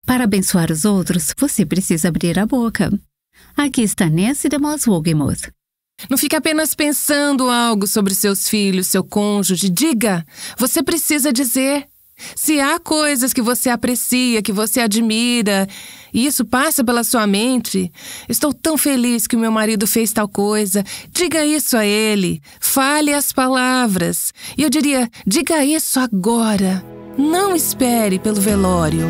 Para abençoar os outros, você precisa abrir a boca. Aqui está Nancy DeMoss Wogemuth. Não fique apenas pensando algo sobre seus filhos, seu cônjuge. Diga! Você precisa dizer. Se há coisas que você aprecia, que você admira, e isso passa pela sua mente, estou tão feliz que o meu marido fez tal coisa. Diga isso a ele. Fale as palavras. E eu diria, diga isso agora. Não espere pelo velório.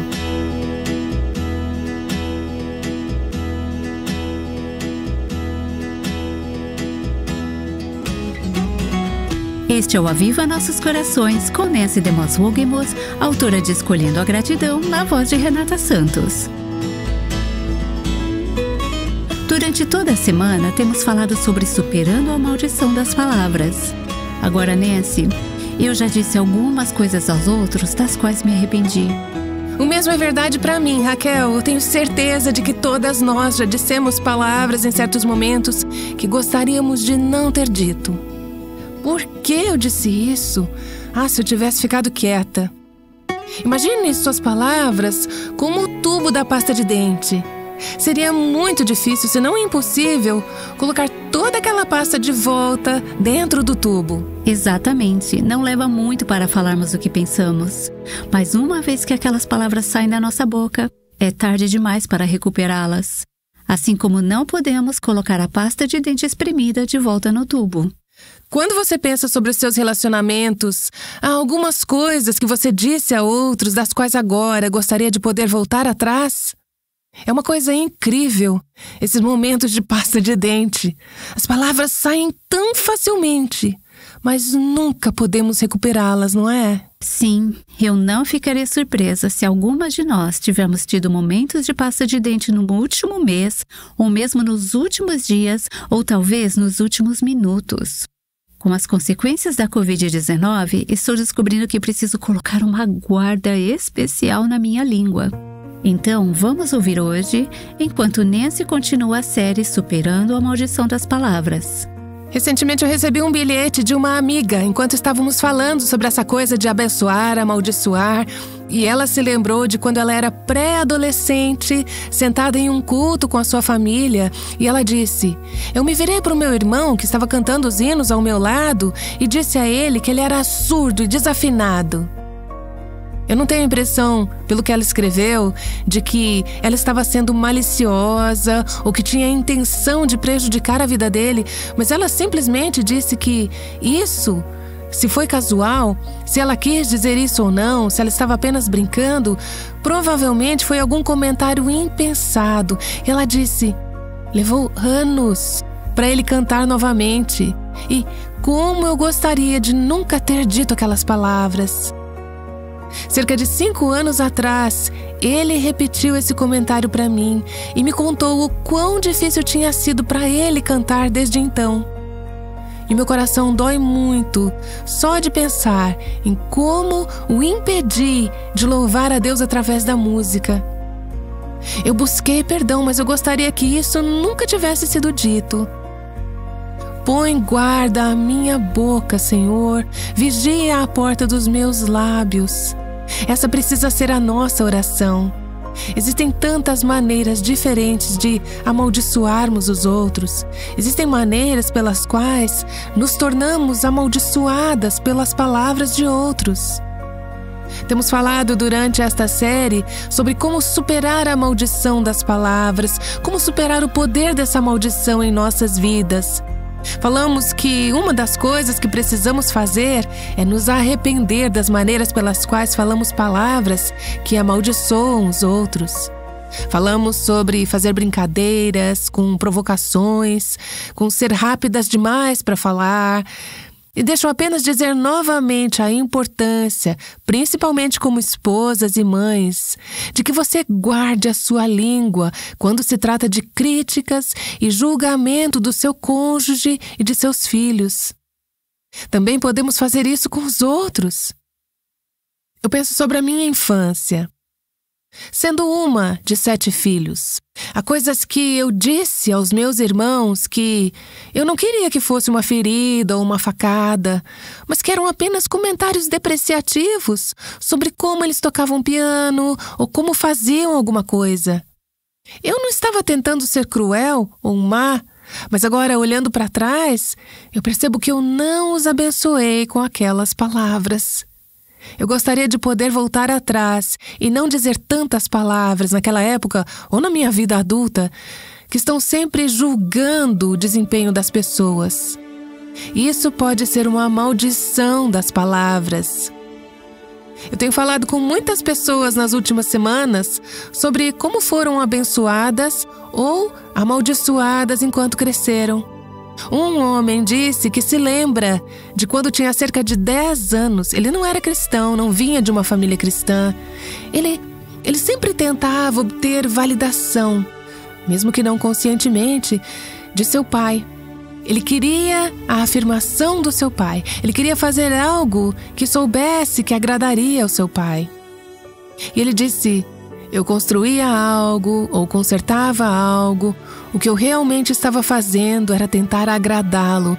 Este é o Aviva Nossos Corações, com Nancy DeMoss Wogemuth, autora de Escolhendo a Gratidão, na voz de Renata Santos. Durante toda a semana, temos falado sobre superando a maldição das palavras. Agora, Nancy, eu já disse algumas coisas aos outros das quais me arrependi. O mesmo é verdade para mim, Raquel. Eu tenho certeza de que todas nós já dissemos palavras em certos momentos que gostaríamos de não ter dito. Por que eu disse isso? Se eu tivesse ficado quieta. Imagine suas palavras como o tubo da pasta de dente. Seria muito difícil, se não impossível, colocar toda aquela pasta de volta dentro do tubo. Exatamente. Não leva muito para falarmos o que pensamos. Mas uma vez que aquelas palavras saem da nossa boca, é tarde demais para recuperá-las. Assim como não podemos colocar a pasta de dente espremida de volta no tubo. Quando você pensa sobre os seus relacionamentos, há algumas coisas que você disse a outros das quais agora gostaria de poder voltar atrás? É uma coisa incrível, esses momentos de pasta de dente. As palavras saem tão facilmente, mas nunca podemos recuperá-las, não é? Sim, eu não ficaria surpresa se algumas de nós tivermos tido momentos de pasta de dente no último mês, ou mesmo nos últimos dias, ou talvez nos últimos minutos. Com as consequências da Covid-19, estou descobrindo que preciso colocar uma guarda especial na minha língua. Então, vamos ouvir hoje, enquanto Nancy continua a série Superando a Maldição das Palavras. Recentemente eu recebi um bilhete de uma amiga enquanto estávamos falando sobre essa coisa de abençoar, amaldiçoar. E ela se lembrou de quando ela era pré-adolescente, sentada em um culto com a sua família. E ela disse, eu me virei para o meu irmão que estava cantando os hinos ao meu lado e disse a ele que ele era surdo e desafinado. Eu não tenho a impressão, pelo que ela escreveu, de que ela estava sendo maliciosa ou que tinha a intenção de prejudicar a vida dele, mas ela simplesmente disse que isso, se foi casual, se ela quis dizer isso ou não, se ela estava apenas brincando, provavelmente foi algum comentário impensado. Ela disse, levou anos para ele cantar novamente. E como eu gostaria de nunca ter dito aquelas palavras. Cerca de 5 anos atrás, ele repetiu esse comentário para mim e me contou o quão difícil tinha sido para ele cantar desde então. E meu coração dói muito só de pensar em como o impedi de louvar a Deus através da música. Eu busquei perdão, mas eu gostaria que isso nunca tivesse sido dito. Põe guarda a minha boca, Senhor, vigia a porta dos meus lábios. Essa precisa ser a nossa oração. Existem tantas maneiras diferentes de amaldiçoarmos os outros. Existem maneiras pelas quais nos tornamos amaldiçoadas pelas palavras de outros. Temos falado durante esta série sobre como superar a maldição das palavras, como superar o poder dessa maldição em nossas vidas. Falamos que uma das coisas que precisamos fazer é nos arrepender das maneiras pelas quais falamos palavras que amaldiçoam os outros. Falamos sobre fazer brincadeiras, com provocações, com ser rápidas demais para falar. E deixo apenas dizer novamente a importância, principalmente como esposas e mães, de que você guarde a sua língua quando se trata de críticas e julgamento do seu cônjuge e de seus filhos. Também podemos fazer isso com os outros. Eu penso sobre a minha infância. sendo uma de 7 filhos. Há coisas que eu disse aos meus irmãos que eu não queria que fosse uma ferida ou uma facada, mas que eram apenas comentários depreciativos sobre como eles tocavam piano ou como faziam alguma coisa. Eu não estava tentando ser cruel ou má, mas agora, olhando para trás, eu percebo que eu não os abençoei com aquelas palavras. Eu gostaria de poder voltar atrás e não dizer tantas palavras naquela época ou na minha vida adulta que estão sempre julgando o desempenho das pessoas. Isso pode ser uma maldição das palavras. Eu tenho falado com muitas pessoas nas últimas semanas sobre como foram abençoadas ou amaldiçoadas enquanto cresceram. Um homem disse que se lembra de quando tinha cerca de 10 anos. Ele não era cristão, não vinha de uma família cristã. Ele sempre tentava obter validação, mesmo que não conscientemente, de seu pai. Ele queria a afirmação do seu pai. Ele queria fazer algo que soubesse que agradaria ao seu pai. E ele disse: eu construía algo ou consertava algo. O que eu realmente estava fazendo era tentar agradá-lo.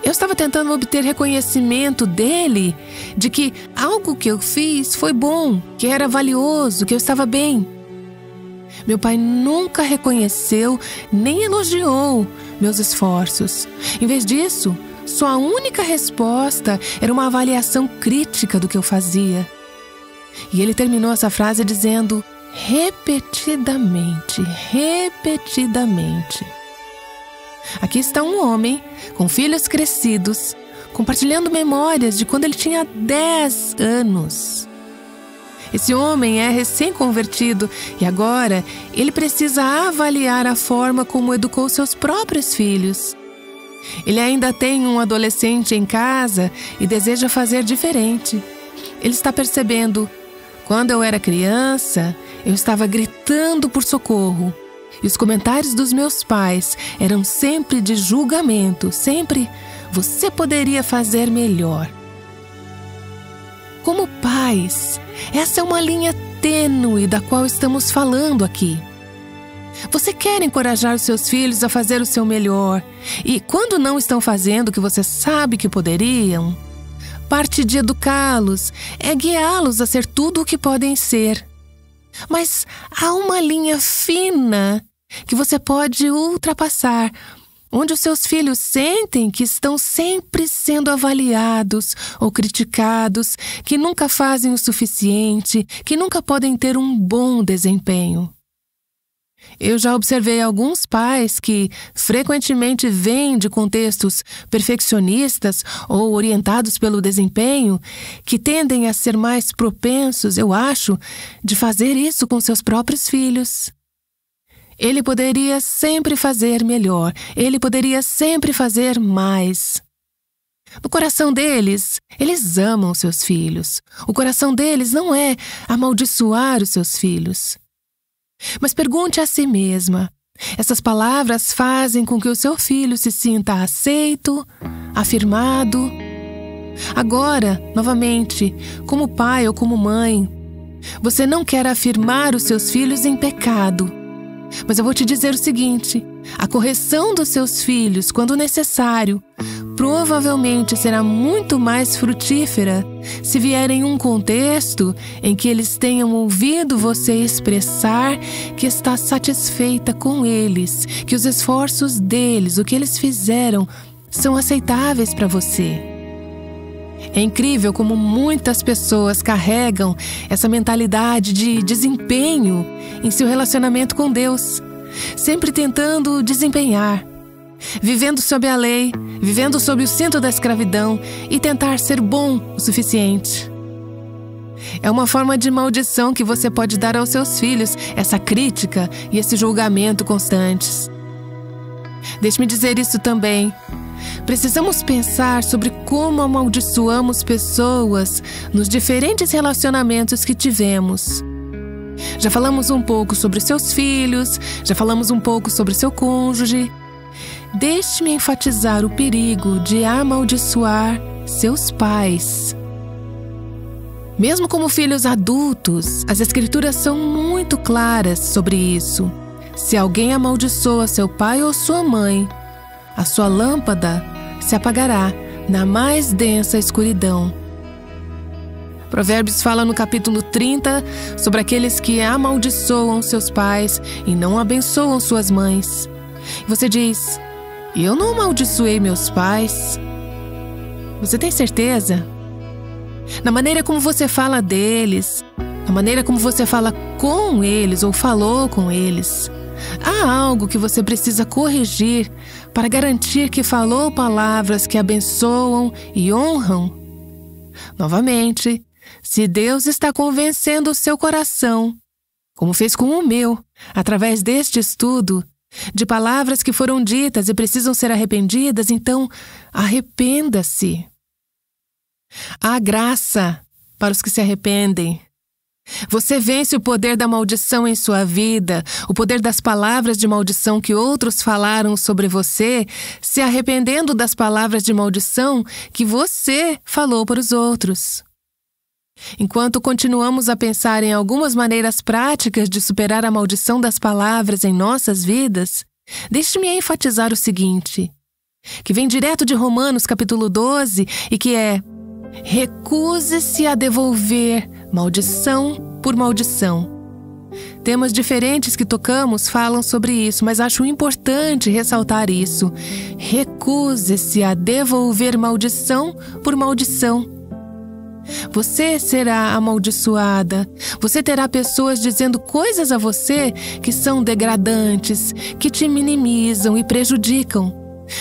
Eu estava tentando obter reconhecimento dele de que algo que eu fiz foi bom, que era valioso, que eu estava bem. Meu pai nunca reconheceu nem elogiou meus esforços. Em vez disso, sua única resposta era uma avaliação crítica do que eu fazia. E ele terminou essa frase dizendo: repetidamente. Aqui está um homem com filhos crescidos, compartilhando memórias de quando ele tinha 10 anos. Esse homem é recém-convertido e agora ele precisa avaliar a forma como educou seus próprios filhos. Ele ainda tem um adolescente em casa e deseja fazer diferente. Ele está percebendo: quando eu era criança, eu estava gritando por socorro. E os comentários dos meus pais eram sempre de julgamento, sempre: você poderia fazer melhor. Como pais, essa é uma linha tênue da qual estamos falando aqui. Você quer encorajar os seus filhos a fazer o seu melhor, e quando não estão fazendo o que você sabe que poderiam, parte de educá-los é guiá-los a ser tudo o que podem ser. Mas há uma linha fina que você pode ultrapassar, onde os seus filhos sentem que estão sempre sendo avaliados ou criticados, que nunca fazem o suficiente, que nunca podem ter um bom desempenho. Eu já observei alguns pais que frequentemente vêm de contextos perfeccionistas ou orientados pelo desempenho, que tendem a ser mais propensos, eu acho, de fazer isso com seus próprios filhos. Ele poderia sempre fazer melhor, ele poderia sempre fazer mais. No coração deles, eles amam seus filhos. O coração deles não é amaldiçoar os seus filhos. Mas pergunte a si mesma: essas palavras fazem com que o seu filho se sinta aceito, afirmado? Agora, novamente, como pai ou como mãe, você não quer afirmar os seus filhos em pecado. Mas eu vou te dizer o seguinte: a correção dos seus filhos, quando necessário, provavelmente será muito mais frutífera se vier em um contexto em que eles tenham ouvido você expressar que está satisfeita com eles, que os esforços deles, o que eles fizeram, são aceitáveis para você. É incrível como muitas pessoas carregam essa mentalidade de desempenho em seu relacionamento com Deus, sempre tentando desempenhar, vivendo sob a lei, vivendo sob o cinto da escravidão e tentar ser bom o suficiente. É uma forma de maldição que você pode dar aos seus filhos, essa crítica e esse julgamento constantes. Deixe-me dizer isso também. Precisamos pensar sobre como amaldiçoamos pessoas nos diferentes relacionamentos que tivemos. Já falamos um pouco sobre seus filhos, já falamos um pouco sobre seu cônjuge. Deixe-me enfatizar o perigo de amaldiçoar seus pais. Mesmo como filhos adultos, as Escrituras são muito claras sobre isso. Se alguém amaldiçoa seu pai ou sua mãe, a sua lâmpada se apagará na mais densa escuridão. Provérbios fala no capítulo 30 sobre aqueles que amaldiçoam seus pais e não abençoam suas mães. E você diz: eu não amaldiçoei meus pais. Você tem certeza? Na maneira como você fala deles, na maneira como você fala com eles ou falou com eles, há algo que você precisa corrigir para garantir que falou palavras que abençoam e honram. Novamente, se Deus está convencendo o seu coração, como fez com o meu, através deste estudo, de palavras que foram ditas e precisam ser arrependidas, então arrependa-se. Há graça para os que se arrependem. Você vence o poder da maldição em sua vida, o poder das palavras de maldição que outros falaram sobre você, se arrependendo das palavras de maldição que você falou para os outros. Enquanto continuamos a pensar em algumas maneiras práticas de superar a maldição das palavras em nossas vidas, deixe-me enfatizar o seguinte, que vem direto de Romanos capítulo 12 e que é: recuse-se a devolver maldição por maldição. Temas diferentes que tocamos falam sobre isso, mas acho importante ressaltar isso. Recuse-se a devolver maldição por maldição. Você será amaldiçoada. Você terá pessoas dizendo coisas a você que são degradantes, que te minimizam e prejudicam.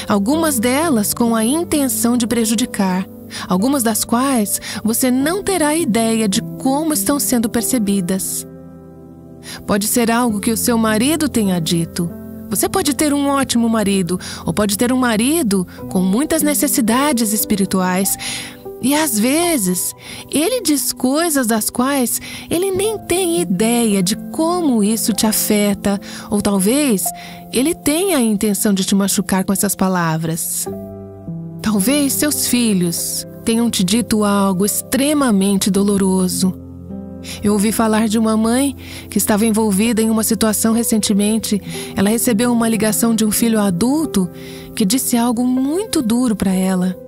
Algumas delas com a intenção de prejudicar. Algumas das quais você não terá ideia de como estão sendo percebidas. Pode ser algo que o seu marido tenha dito. Você pode ter um ótimo marido, ou pode ter um marido com muitas necessidades espirituais. E às vezes, ele diz coisas das quais ele nem tem ideia de como isso te afeta, ou talvez ele tenha a intenção de te machucar com essas palavras. Talvez seus filhos tenham te dito algo extremamente doloroso. Eu ouvi falar de uma mãe que estava envolvida em uma situação recentemente. Ela recebeu uma ligação de um filho adulto que disse algo muito duro para ela.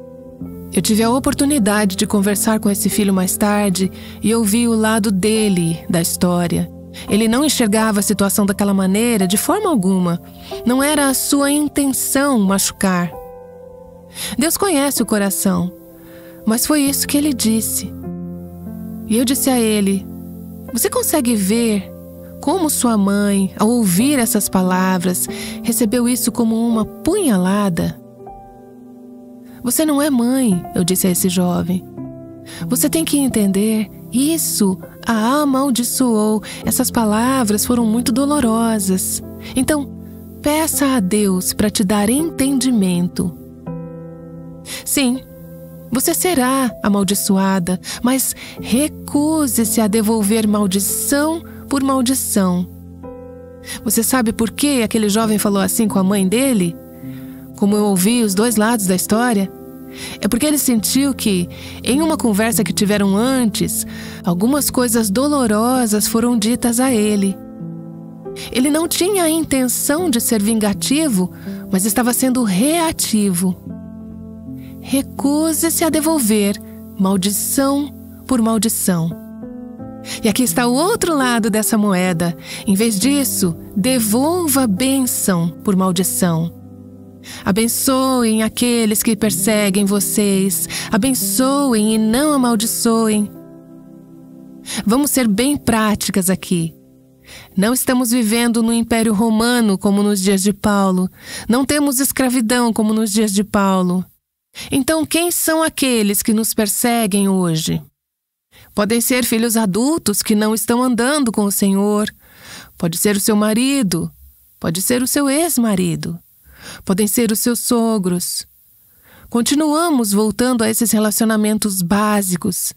Eu tive a oportunidade de conversar com esse filho mais tarde e ouvi o lado dele da história. Ele não enxergava a situação daquela maneira de forma alguma. Não era a sua intenção machucar. Deus conhece o coração, mas foi isso que ele disse. E eu disse a ele: você consegue ver como sua mãe, ao ouvir essas palavras, recebeu isso como uma punhalada? Você não é mãe, eu disse a esse jovem. Você tem que entender, isso a amaldiçoou. Essas palavras foram muito dolorosas. Então, peça a Deus para te dar entendimento. Sim, você será amaldiçoada, mas recuse-se a devolver maldição por maldição. Você sabe por que aquele jovem falou assim com a mãe dele? Como eu ouvi os dois lados da história, é porque ele sentiu que, em uma conversa que tiveram antes, algumas coisas dolorosas foram ditas a ele. Ele não tinha a intenção de ser vingativo, mas estava sendo reativo. Recuse-se a devolver maldição por maldição. E aqui está o outro lado dessa moeda. Em vez disso, devolva bênção por maldição. Abençoem aqueles que perseguem vocês. Abençoem e não amaldiçoem. Vamos ser bem práticas aqui. Não estamos vivendo no Império Romano como nos dias de Paulo. Não temos escravidão como nos dias de Paulo. Então, quem são aqueles que nos perseguem hoje? Podem ser filhos adultos que não estão andando com o Senhor. Pode ser o seu marido. Pode ser o seu ex-marido. Podem ser os seus sogros. Continuamos voltando a esses relacionamentos básicos.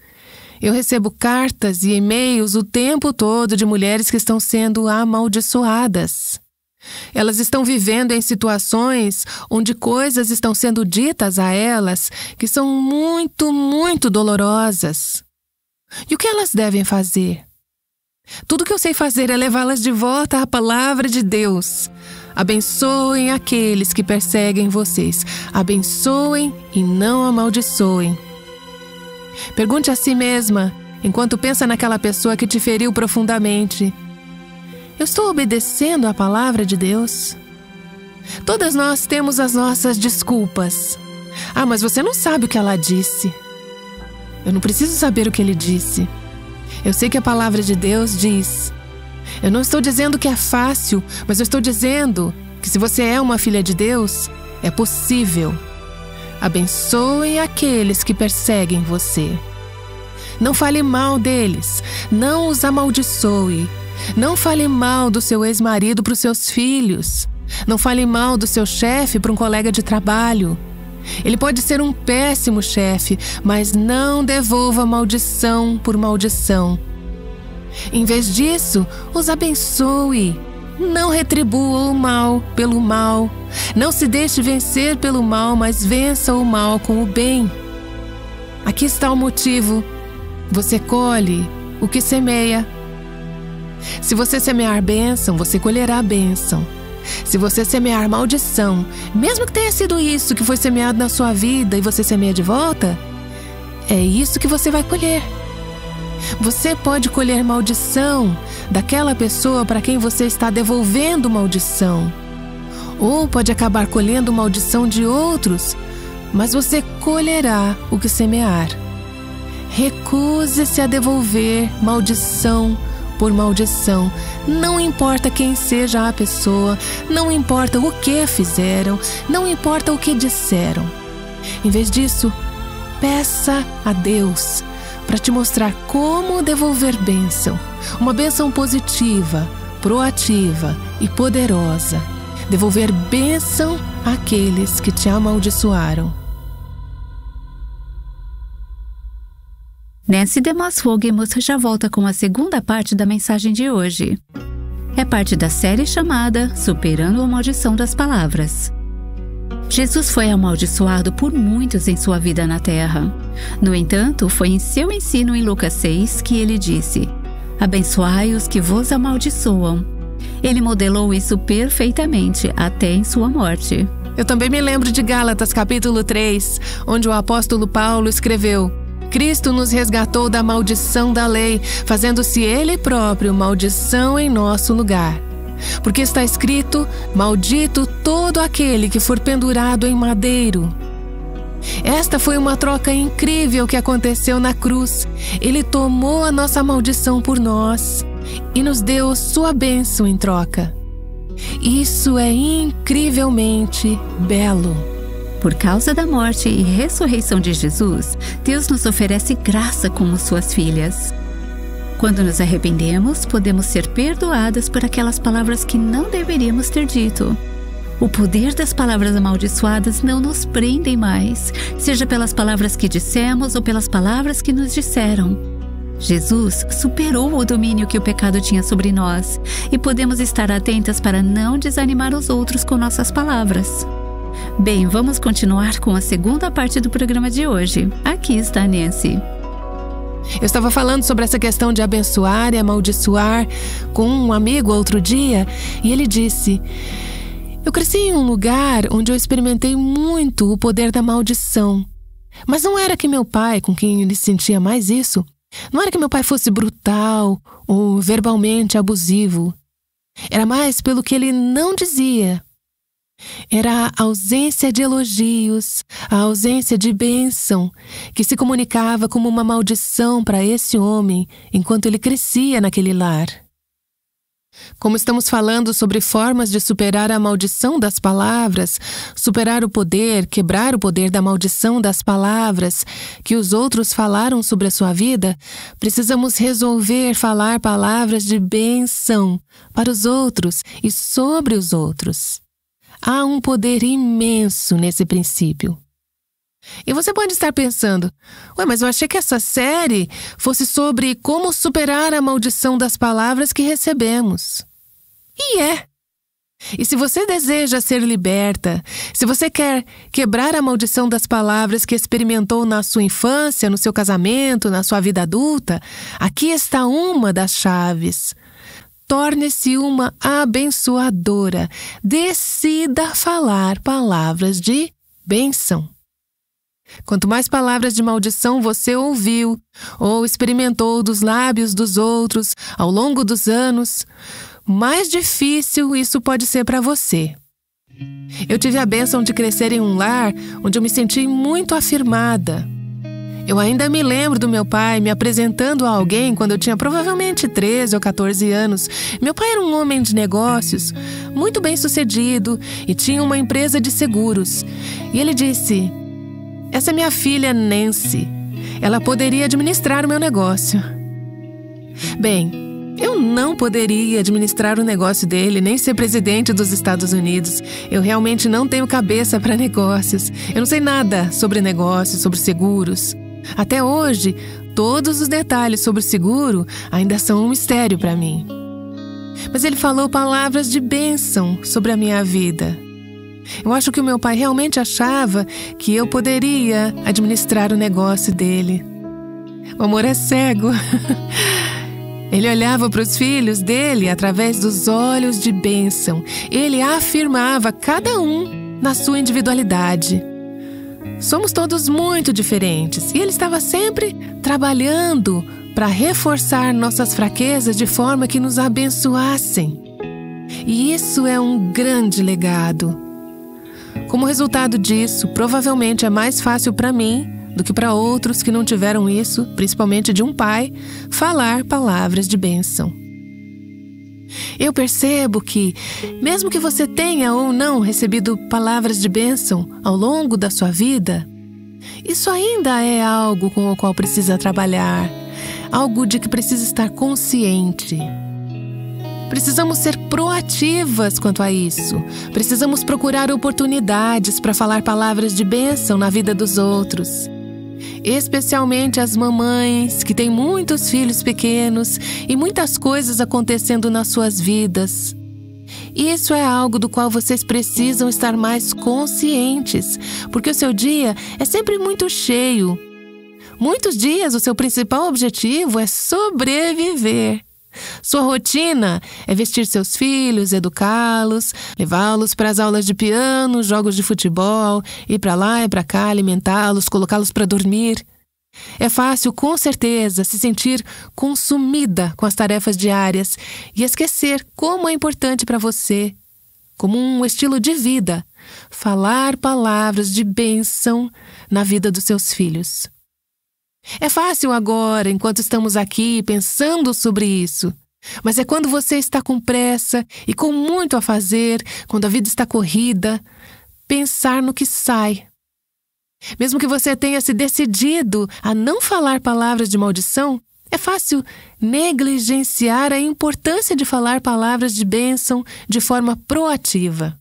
Eu recebo cartas e e-mails o tempo todo de mulheres que estão sendo amaldiçoadas. Elas estão vivendo em situações onde coisas estão sendo ditas a elas que são muito, muito dolorosas. E o que elas devem fazer? Tudo que eu sei fazer é levá-las de volta à palavra de Deus. Abençoem aqueles que perseguem vocês. Abençoem e não amaldiçoem. Pergunte a si mesma, enquanto pensa naquela pessoa que te feriu profundamente: eu estou obedecendo à palavra de Deus? Todas nós temos as nossas desculpas. Ah, mas você não sabe o que ela disse. Eu não preciso saber o que ele disse. Eu sei que a palavra de Deus diz. Eu não estou dizendo que é fácil, mas eu estou dizendo que se você é uma filha de Deus, é possível. Abençoem aqueles que perseguem você. Não fale mal deles, não os amaldiçoe. Não fale mal do seu ex-marido para os seus filhos. Não fale mal do seu chefe para um colega de trabalho. Ele pode ser um péssimo chefe, mas não devolva maldição por maldição. Em vez disso, os abençoe. Não retribua o mal pelo mal. Não se deixe vencer pelo mal, mas vença o mal com o bem. Aqui está o motivo. Você colhe o que semeia. Se você semear bênção, você colherá bênção. Se você semear maldição, mesmo que tenha sido isso que foi semeado na sua vida e você semeia de volta, é isso que você vai colher. Você pode colher maldição daquela pessoa para quem você está devolvendo maldição. Ou pode acabar colhendo maldição de outros, mas você colherá o que semear. Recuse-se a devolver maldição por maldição. Não importa quem seja a pessoa, não importa o que fizeram, não importa o que disseram. Em vez disso, peça a Deus para te mostrar como devolver bênção. Uma bênção positiva, proativa e poderosa. Devolver bênção àqueles que te amaldiçoaram. Nancy DeMoss Wolgemuth já volta com a segunda parte da mensagem de hoje. É parte da série chamada Superando a Maldição das Palavras. Jesus foi amaldiçoado por muitos em sua vida na terra. No entanto, foi em seu ensino em Lucas 6 que ele disse: abençoai os que vos amaldiçoam. Ele modelou isso perfeitamente até em sua morte. Eu também me lembro de Gálatas capítulo 3, onde o apóstolo Paulo escreveu: Cristo nos resgatou da maldição da lei, fazendo-se Ele próprio maldição em nosso lugar. Porque está escrito: maldito todo aquele que for pendurado em madeiro. Esta foi uma troca incrível que aconteceu na cruz. Ele tomou a nossa maldição por nós e nos deu sua bênção em troca. Isso é incrivelmente belo. Por causa da morte e ressurreição de Jesus, Deus nos oferece graça como suas filhas. Quando nos arrependemos, podemos ser perdoadas por aquelas palavras que não deveríamos ter dito. O poder das palavras amaldiçoadas não nos prendem mais, seja pelas palavras que dissemos ou pelas palavras que nos disseram. Jesus superou o domínio que o pecado tinha sobre nós e podemos estar atentas para não desanimar os outros com nossas palavras. Bem, vamos continuar com a segunda parte do programa de hoje. Aqui está a Nancy. Eu estava falando sobre essa questão de abençoar e amaldiçoar com um amigo outro dia, e ele disse: eu cresci em um lugar onde eu experimentei muito o poder da maldição. Mas não era que meu pai, com quem ele sentia mais isso, não era que meu pai fosse brutal ou verbalmente abusivo. Era mais pelo que ele não dizia. Era a ausência de elogios, a ausência de bênção, que se comunicava como uma maldição para esse homem enquanto ele crescia naquele lar. Como estamos falando sobre formas de superar a maldição das palavras, superar o poder, quebrar o poder da maldição das palavras que os outros falaram sobre a sua vida, precisamos resolver falar palavras de bênção para os outros e sobre os outros. Há um poder imenso nesse princípio. E você pode estar pensando: mas eu achei que essa série fosse sobre como superar a maldição das palavras que recebemos. E é. E se você deseja ser liberta, se você quer quebrar a maldição das palavras que experimentou na sua infância, no seu casamento, na sua vida adulta, aqui está uma das chaves. Torne-se uma abençoadora. Decida falar palavras de bênção. Quanto mais palavras de maldição você ouviu ou experimentou dos lábios dos outros ao longo dos anos, mais difícil isso pode ser para você. Eu tive a bênção de crescer em um lar onde eu me senti muito afirmada. Eu ainda me lembro do meu pai me apresentando a alguém quando eu tinha provavelmente 13 ou 14 anos. Meu pai era um homem de negócios, muito bem-sucedido e tinha uma empresa de seguros. E ele disse: "Essa é minha filha Nancy. Ela poderia administrar o meu negócio." Bem, eu não poderia administrar o negócio dele, nem ser presidente dos Estados Unidos. Eu realmente não tenho cabeça para negócios. Eu não sei nada sobre negócios, sobre seguros. Até hoje, todos os detalhes sobre o seguro ainda são um mistério para mim. Mas ele falou palavras de bênção sobre a minha vida. Eu acho que o meu pai realmente achava que eu poderia administrar o negócio dele. O amor é cego. Ele olhava para os filhos dele através dos olhos de bênção. Ele afirmava cada um na sua individualidade. Somos todos muito diferentes e ele estava sempre trabalhando para reforçar nossas fraquezas de forma que nos abençoassem. E isso é um grande legado. Como resultado disso, provavelmente é mais fácil para mim do que para outros que não tiveram isso, principalmente de um pai, falar palavras de bênção. Eu percebo que, mesmo que você tenha ou não recebido palavras de bênção ao longo da sua vida, isso ainda é algo com o qual precisa trabalhar, algo de que precisa estar consciente. Precisamos ser proativas quanto a isso. Precisamos procurar oportunidades para falar palavras de bênção na vida dos outros. Especialmente as mamães que têm muitos filhos pequenos e muitas coisas acontecendo nas suas vidas. Isso é algo do qual vocês precisam estar mais conscientes, porque o seu dia é sempre muito cheio. Muitos dias o seu principal objetivo é sobreviver. Sua rotina é vestir seus filhos, educá-los, levá-los para as aulas de piano, jogos de futebol, ir para lá e para cá, alimentá-los, colocá-los para dormir. É fácil, com certeza, se sentir consumida com as tarefas diárias e esquecer como é importante para você, como um estilo de vida, falar palavras de bênção na vida dos seus filhos. É fácil agora, enquanto estamos aqui pensando sobre isso. Mas é quando você está com pressa e com muito a fazer, quando a vida está corrida, pensar no que sai. Mesmo que você tenha se decidido a não falar palavras de maldição, é fácil negligenciar a importância de falar palavras de bênção de forma proativa.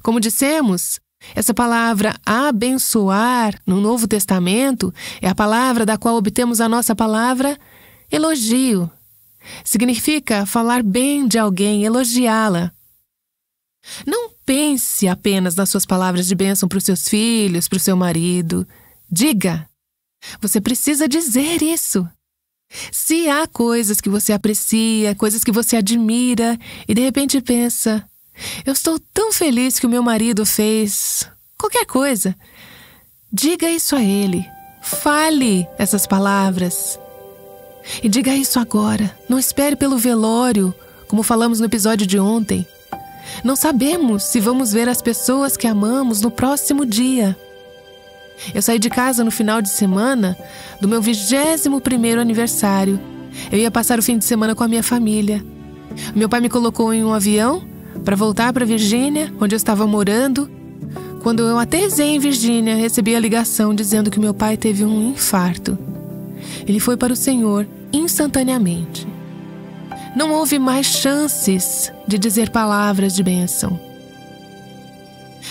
Como dissemos, essa palavra abençoar no Novo Testamento é a palavra da qual obtemos a nossa palavra elogio. Significa falar bem de alguém, elogiá-la. Não pense apenas nas suas palavras de bênção para os seus filhos, para o seu marido. Diga. Você precisa dizer isso. Se há coisas que você aprecia, coisas que você admira e de repente pensa: eu estou tão feliz que o meu marido fez qualquer coisa. Diga isso a ele. Fale essas palavras. E diga isso agora. Não espere pelo velório, como falamos no episódio de ontem. Não sabemos se vamos ver as pessoas que amamos no próximo dia. Eu saí de casa no final de semana do meu 21º aniversário. Eu ia passar o fim de semana com a minha família. Meu pai me colocou em um avião para voltar para Virgínia, onde eu estava morando. Quando eu aterrissei em Virgínia, recebi a ligação dizendo que meu pai teve um infarto. Ele foi para o Senhor instantaneamente. Não houve mais chances de dizer palavras de bênção.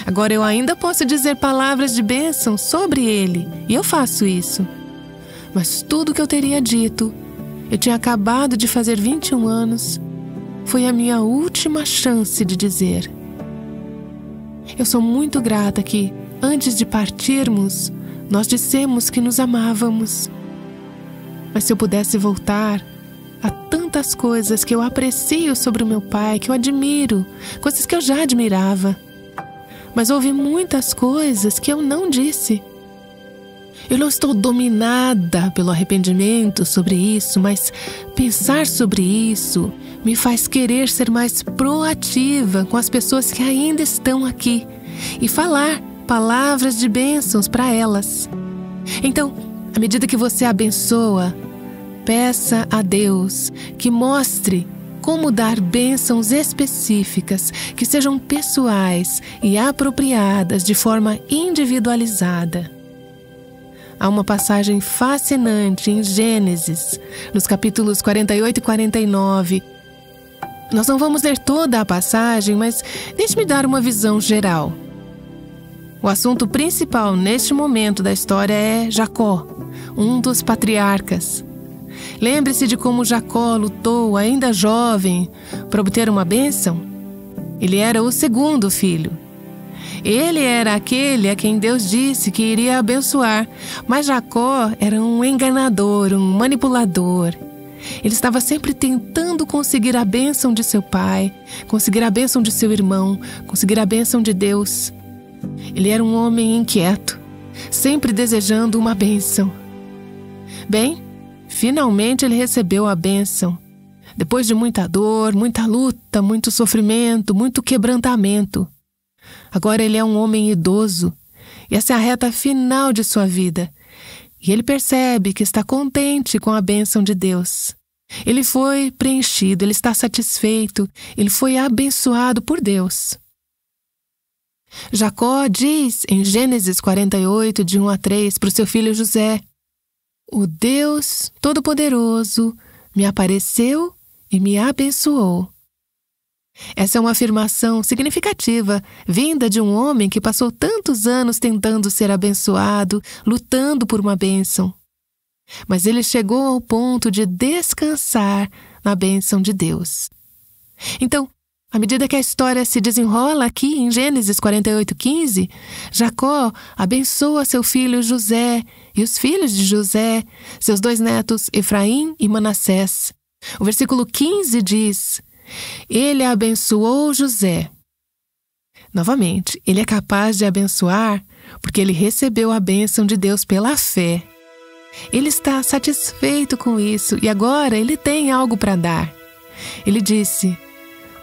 Agora eu ainda posso dizer palavras de bênção sobre ele, e eu faço isso. Mas tudo que eu teria dito, eu tinha acabado de fazer 21 anos, foi a minha última chance de dizer. Eu sou muito grata que, antes de partirmos, nós dissemos que nos amávamos. Mas se eu pudesse voltar, há tantas coisas que eu aprecio sobre o meu pai, que eu admiro, coisas que eu já admirava. Mas houve muitas coisas que eu não disse. Eu não estou dominada pelo arrependimento sobre isso, mas pensar sobre isso me faz querer ser mais proativa com as pessoas que ainda estão aqui e falar palavras de bênçãos para elas. Então, à medida que você abençoa, peça a Deus que mostre como dar bênçãos específicas que sejam pessoais e apropriadas de forma individualizada. Há uma passagem fascinante em Gênesis, nos capítulos 48 e 49. Nós não vamos ler toda a passagem, mas deixe-me dar uma visão geral. O assunto principal neste momento da história é Jacó, um dos patriarcas. Lembre-se de como Jacó lutou, ainda jovem, para obter uma bênção. Ele era o segundo filho. Ele era aquele a quem Deus disse que iria abençoar, mas Jacó era um enganador, um manipulador. Ele estava sempre tentando conseguir a bênção de seu pai, conseguir a bênção de seu irmão, conseguir a bênção de Deus. Ele era um homem inquieto, sempre desejando uma bênção. Bem, finalmente ele recebeu a bênção. Depois de muita dor, muita luta, muito sofrimento, muito quebrantamento. Agora ele é um homem idoso, e essa é a reta final de sua vida. E ele percebe que está contente com a bênção de Deus. Ele foi preenchido, ele está satisfeito, ele foi abençoado por Deus. Jacó diz em Gênesis 48, de 1 a 3, para o seu filho José: "O Deus Todo-Poderoso me apareceu e me abençoou." Essa é uma afirmação significativa, vinda de um homem que passou tantos anos tentando ser abençoado, lutando por uma bênção. Mas ele chegou ao ponto de descansar na bênção de Deus. Então, à medida que a história se desenrola aqui em Gênesis 48:15, Jacó abençoa seu filho José e os filhos de José, seus 2 netos Efraim e Manassés. O versículo 15 diz: "Ele abençoou José." Novamente, ele é capaz de abençoar porque ele recebeu a bênção de Deus pela fé. Ele está satisfeito com isso e agora ele tem algo para dar. Ele disse: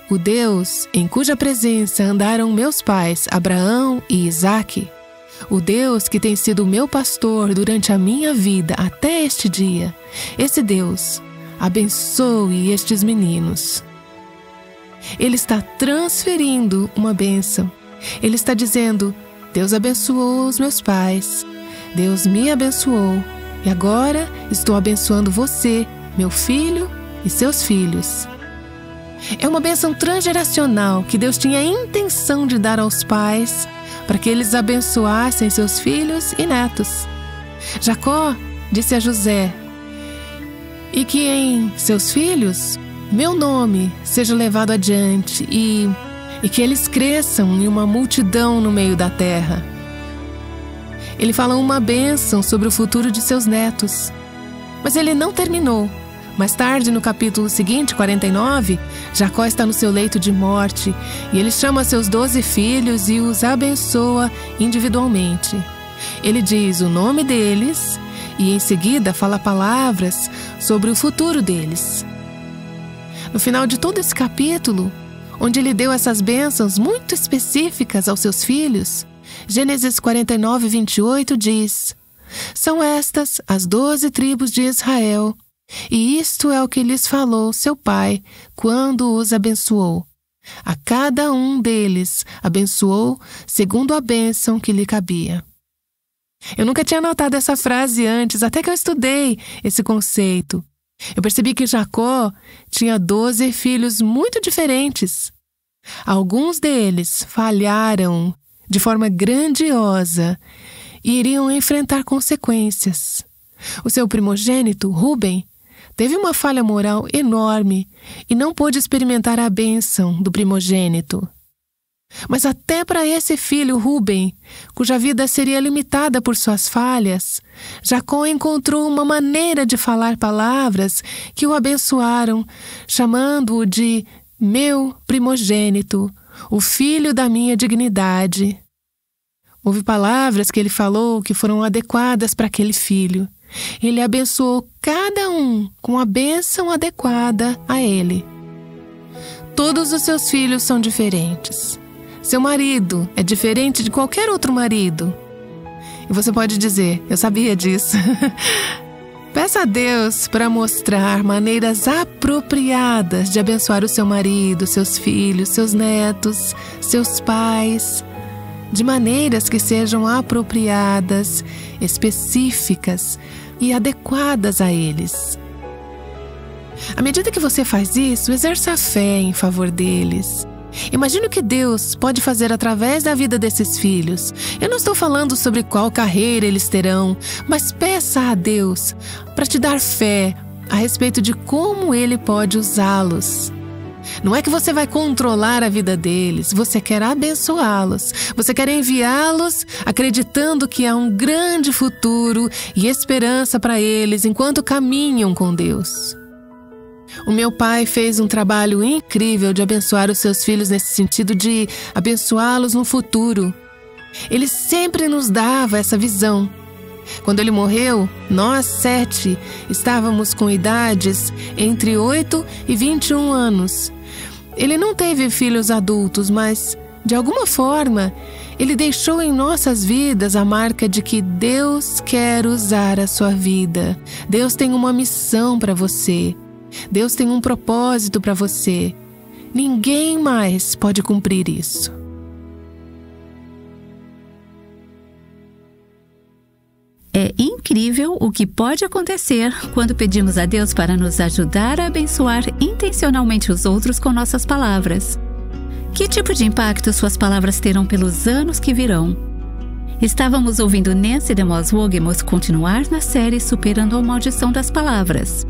"O Deus em cuja presença andaram meus pais, Abraão e Isaque, o Deus que tem sido meu pastor durante a minha vida até este dia, esse Deus abençoe estes meninos." Ele está transferindo uma bênção. Ele está dizendo: Deus abençoou os meus pais, Deus me abençoou, e agora estou abençoando você, meu filho e seus filhos. É uma bênção transgeracional que Deus tinha a intenção de dar aos pais para que eles abençoassem seus filhos e netos. Jacó disse a José: "E que em seus filhos meu nome seja levado adiante e que eles cresçam em uma multidão no meio da terra." Ele fala uma bênção sobre o futuro de seus netos. Mas ele não terminou. Mais tarde, no capítulo seguinte, 49, Jacó está no seu leito de morte e ele chama seus 12 filhos e os abençoa individualmente. Ele diz o nome deles e em seguida fala palavras sobre o futuro deles. No final de todo esse capítulo, onde ele deu essas bênçãos muito específicas aos seus filhos, Gênesis 49, 28 diz: "São estas as 12 tribos de Israel, e isto é o que lhes falou seu pai quando os abençoou. A cada um deles abençoou segundo a bênção que lhe cabia." Eu nunca tinha notado essa frase antes, até que eu estudei esse conceito. Eu percebi que Jacó tinha 12 filhos muito diferentes. Alguns deles falharam de forma grandiosa e iriam enfrentar consequências. O seu primogênito, Ruben, teve uma falha moral enorme e não pôde experimentar a bênção do primogênito. Mas até para esse filho, Rúben, cuja vida seria limitada por suas falhas, Jacó encontrou uma maneira de falar palavras que o abençoaram, chamando-o de meu primogênito, o filho da minha dignidade. Houve palavras que ele falou que foram adequadas para aquele filho. Ele abençoou cada um com a bênção adequada a ele. Todos os seus filhos são diferentes. Seu marido é diferente de qualquer outro marido. E você pode dizer, eu sabia disso. Peça a Deus para mostrar maneiras apropriadas de abençoar o seu marido, seus filhos, seus netos, seus pais, de maneiras que sejam apropriadas, específicas e adequadas a eles. À medida que você faz isso, exerça a fé em favor deles. Imagine o que Deus pode fazer através da vida desses filhos. Eu não estou falando sobre qual carreira eles terão, mas peça a Deus para te dar fé a respeito de como Ele pode usá-los. Não é que você vai controlar a vida deles, você quer abençoá-los. Você quer enviá-los acreditando que há um grande futuro e esperança para eles enquanto caminham com Deus. O meu pai fez um trabalho incrível de abençoar os seus filhos nesse sentido de abençoá-los no futuro. Ele sempre nos dava essa visão. Quando ele morreu, nós 7 estávamos com idades entre 8 e 21 anos. Ele não teve filhos adultos, mas, de alguma forma, ele deixou em nossas vidas a marca de que Deus quer usar a sua vida. Deus tem uma missão para você. Deus tem um propósito para você. Ninguém mais pode cumprir isso. É incrível o que pode acontecer quando pedimos a Deus para nos ajudar a abençoar intencionalmente os outros com nossas palavras. Que tipo de impacto suas palavras terão pelos anos que virão? Estávamos ouvindo Nancy DeMoss Wolgemuth continuar na série Superando a Maldição das Palavras.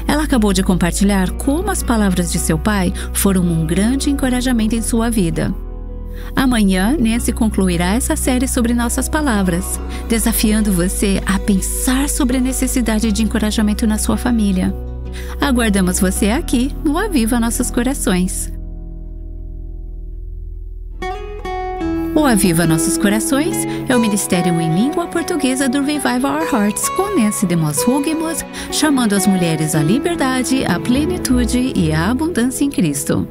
Ela acabou de compartilhar como as palavras de seu pai foram um grande encorajamento em sua vida. Amanhã, Nancy concluirá essa série sobre nossas palavras, desafiando você a pensar sobre a necessidade de encorajamento na sua família. Aguardamos você aqui no Aviva Nossos Corações. O Aviva Nossos Corações é o ministério em língua portuguesa do Revive Our Hearts com Nancy DeMoss Wolgemuth, chamando as mulheres à liberdade, à plenitude e à abundância em Cristo.